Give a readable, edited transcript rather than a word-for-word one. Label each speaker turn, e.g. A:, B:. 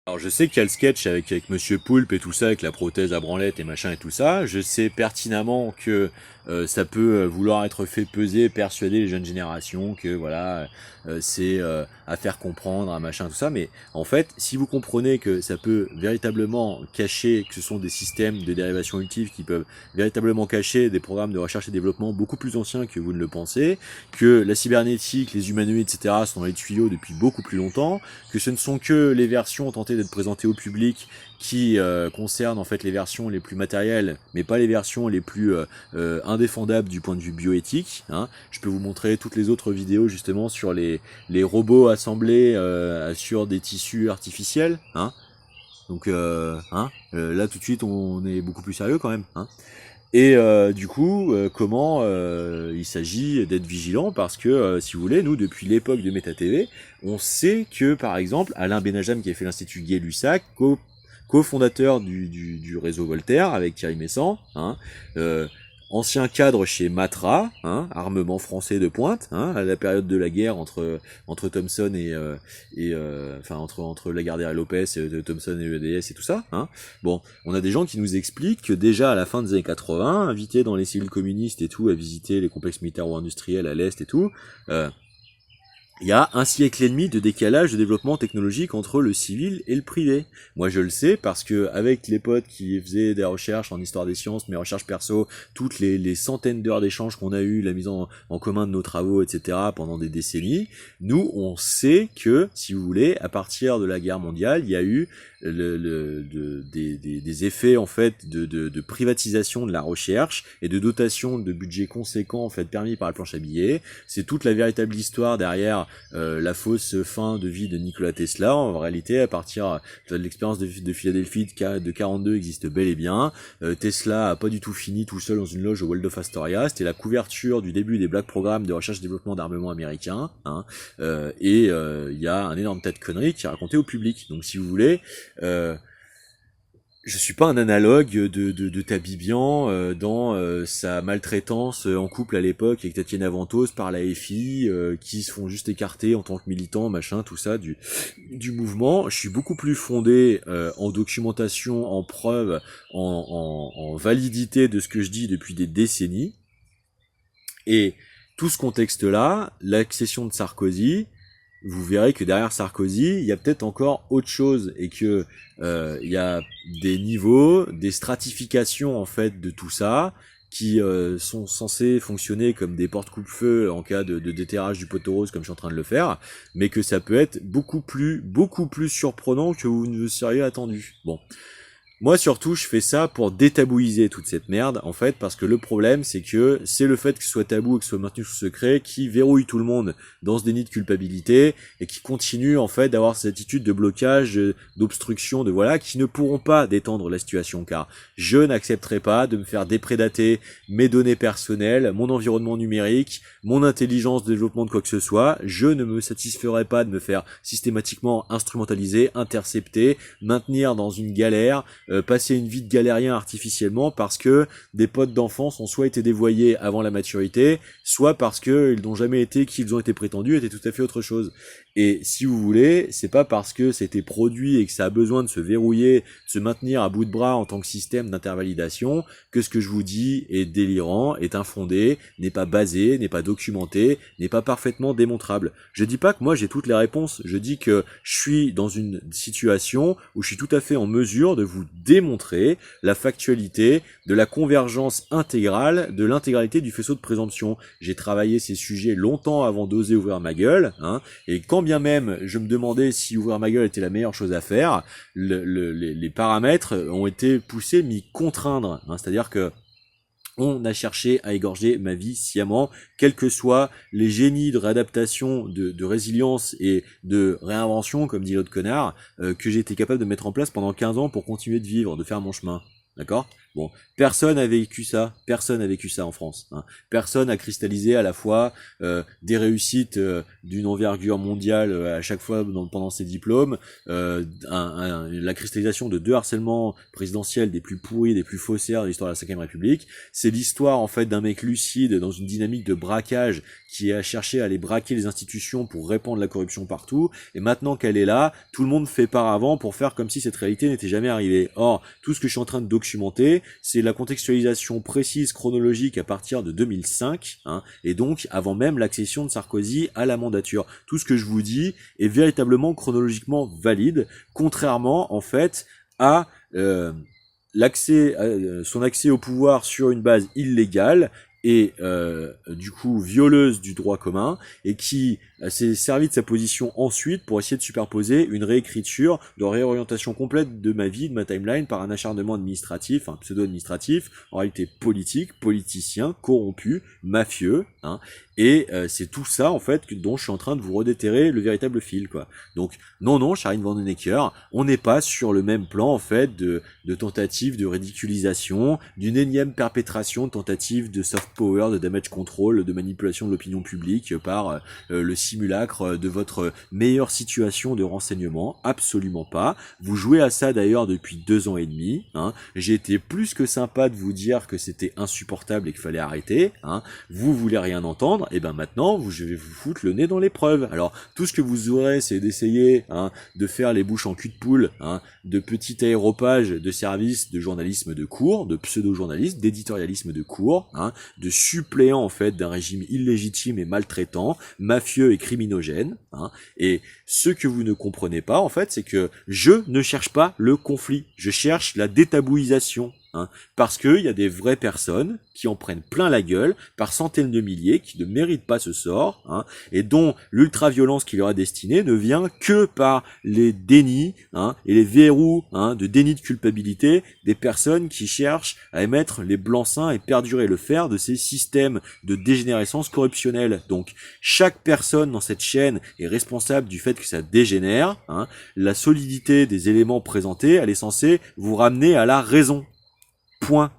A: Alors je sais qu'il y a le sketch avec Monsieur Poulpe et tout ça, avec la prothèse à branlette et machin et tout ça. Je sais pertinemment que ça peut vouloir être fait peser, persuader les jeunes générations que voilà, c'est à faire comprendre, à machin tout ça. Mais en fait, si vous comprenez que ça peut véritablement cacher, que ce sont des systèmes de dérivation ultive qui peuvent véritablement cacher des programmes de recherche et développement beaucoup plus anciens que vous ne le pensez, que la cybernétique, les humanoïdes, etc. sont dans les tuyaux depuis beaucoup plus longtemps, que ce ne sont que les versions tentées d'être présentées au public qui concernent en fait les versions les plus matérielles, mais pas les versions les plus indéfendables du point de vue bioéthique. Hein. Je peux vous montrer toutes les autres vidéos justement sur les robots assemblés sur des tissus artificiels. Hein. Donc là tout de suite on est beaucoup plus sérieux quand même. Hein. Et du coup, comment il s'agit d'être vigilant parce que, si vous voulez, nous, depuis l'époque de MetaTV, on sait que, par exemple, Alain Benajam, qui a fait l'Institut Gay-Lussac, cofondateur du réseau Voltaire, avec Thierry Messant, hein, ancien cadre chez Matra, hein, armement français de pointe, hein, à la période de la guerre entre Thomson et enfin entre Lagardère et Lopez, et Thomson et EDS et tout ça. Hein. Bon, on a des gens qui nous expliquent que déjà à la fin des années 80, invités dans les cellules communistes et tout à visiter les complexes militaires ou industriels à l'est et tout. Il y a un siècle et demi de décalage de développement technologique entre le civil et le privé. Moi, je le sais parce que avec les potes qui faisaient des recherches en histoire des sciences, mes recherches perso, toutes les centaines d'heures d'échanges qu'on a eu, la mise en commun de nos travaux, etc. pendant des décennies, nous, on sait que, si vous voulez, à partir de la guerre mondiale, il y a eu des effets en fait de privatisation de la recherche et de dotation de budgets conséquents en fait permis par la planche à billets. C'est toute la véritable histoire derrière la fausse fin de vie de Nikola Tesla. En réalité, à partir de l'expérience de Philadelphie de 42 existe bel et bien. Tesla a pas du tout fini tout seul dans une loge au Waldorf Astoria. C'était la couverture du début des black programmes de recherche et développement d'armement américain. Hein, et il y a un énorme tas de conneries qui est raconté au public. Donc si vous voulez, je suis pas un analogue de Tabibian dans sa maltraitance en couple à l'époque avec Tatiana Ventos par la FI qui se font juste écarter en tant que militants, machin, tout ça du mouvement. Je suis beaucoup plus fondé en documentation, en preuve, en validité de ce que je dis depuis des décennies. Et tout ce contexte-là, l'accession de Sarkozy, vous verrez que derrière Sarkozy, il y a peut-être encore autre chose et que il y a des niveaux, des stratifications en fait de tout ça qui sont censés fonctionner comme des porte-coupe-feu en cas de déterrage du poteau rose comme je suis en train de le faire, mais que ça peut être beaucoup plus surprenant que vous ne vous seriez attendu. Bon. Moi surtout je fais ça pour détabouiser toute cette merde en fait parce que le problème c'est que c'est le fait que ce soit tabou et que ce soit maintenu sous secret qui verrouille tout le monde dans ce déni de culpabilité et qui continue en fait d'avoir cette attitude de blocage, d'obstruction, de voilà, qui ne pourront pas détendre la situation car je n'accepterai pas de me faire déprédater mes données personnelles, mon environnement numérique, mon intelligence de développement de quoi que ce soit, je ne me satisferai pas de me faire systématiquement instrumentaliser, intercepter, maintenir dans une galère, passer une vie de galérien artificiellement parce que des potes d'enfance ont soit été dévoyés avant la maturité, soit parce que ils n'ont jamais été qui ils ont été prétendus, étaient tout à fait autre chose. Et si vous voulez, c'est pas parce que c'était produit et que ça a besoin de se verrouiller, de se maintenir à bout de bras en tant que système d'intervalidation, que ce que je vous dis est délirant, est infondé, n'est pas basé, n'est pas documenté, n'est pas parfaitement démontrable. Je dis pas que moi j'ai toutes les réponses, je dis que je suis dans une situation où je suis tout à fait en mesure de vous démontrer la factualité de la convergence intégrale de l'intégralité du faisceau de présomption. J'ai travaillé ces sujets longtemps avant d'oser ouvrir ma gueule, hein, et quand bien même je me demandais si ouvrir ma gueule était la meilleure chose à faire, les paramètres ont été poussés, m'y contraindre, hein, c'est-à-dire que on a cherché à égorger ma vie sciemment, quels que soient les génies de réadaptation, de résilience et de réinvention, comme dit l'autre connard, que j'ai été capable de mettre en place pendant 15 ans pour continuer de vivre, de faire mon chemin. D'accord? Bon, personne n'a vécu ça en France. Hein. Personne n'a cristallisé à la fois des réussites d'une envergure mondiale à chaque fois pendant ses diplômes, la cristallisation de 2 harcèlements présidentiels des plus pourris, des plus faussaires de l'histoire de la Ve République. C'est l'histoire en fait d'un mec lucide dans une dynamique de braquage qui a cherché à aller braquer les institutions pour répandre la corruption partout. Et maintenant qu'elle est là, tout le monde fait par avant pour faire comme si cette réalité n'était jamais arrivée. Or, tout ce que je suis en train de documenter, c'est la contextualisation précise, chronologique à partir de 2005, hein, et donc avant même l'accession de Sarkozy à la mandature. Tout ce que je vous dis est véritablement chronologiquement valide, contrairement en fait à son accès au pouvoir sur une base illégale et du coup violeuse du droit commun, et qui s'est servi de sa position ensuite pour essayer de superposer une réécriture, de réorientation complète de ma vie, de ma timeline, par un acharnement administratif, un pseudo-administratif, en réalité politique, politicien, corrompu, mafieux, hein, et c'est tout ça en fait dont je suis en train de vous redéterrer le véritable fil, quoi. Donc non, Charine Vanhoenacker, on n'est pas sur le même plan en fait de tentative de ridiculisation, d'une énième perpétration de tentative de soft power, de damage control, de manipulation de l'opinion publique par le simulacre de votre meilleure situation de renseignement. Absolument pas. Vous jouez à ça d'ailleurs depuis 2 ans et demi. Hein. J'ai été plus que sympa de vous dire que c'était insupportable et qu'il fallait arrêter. Hein. Vous voulez rien entendre, et ben maintenant je vais vous foutre le nez dans l'épreuve. Alors tout ce que vous aurez, c'est d'essayer de faire les bouches en cul de poule, de petits aéropages de services de journalisme de cours, de pseudo-journalisme, d'éditorialisme de cours, de suppléants en fait d'un régime illégitime et maltraitant, mafieux et criminogène. Et ce que vous ne comprenez pas en fait, c'est que je ne cherche pas le conflit, je cherche la détabouisation. Parce que il y a des vraies personnes qui en prennent plein la gueule par centaines de milliers, qui ne méritent pas ce sort, et dont l'ultra-violence qui leur est destinée ne vient que par les dénis et les verrous de déni de culpabilité des personnes qui cherchent à émettre les blancs-seings et perdurer le fer de ces systèmes de dégénérescence corruptionnelle. Donc chaque personne dans cette chaîne est responsable du fait que ça dégénère. La solidité des éléments présentés, elle est censée vous ramener à la raison. Point.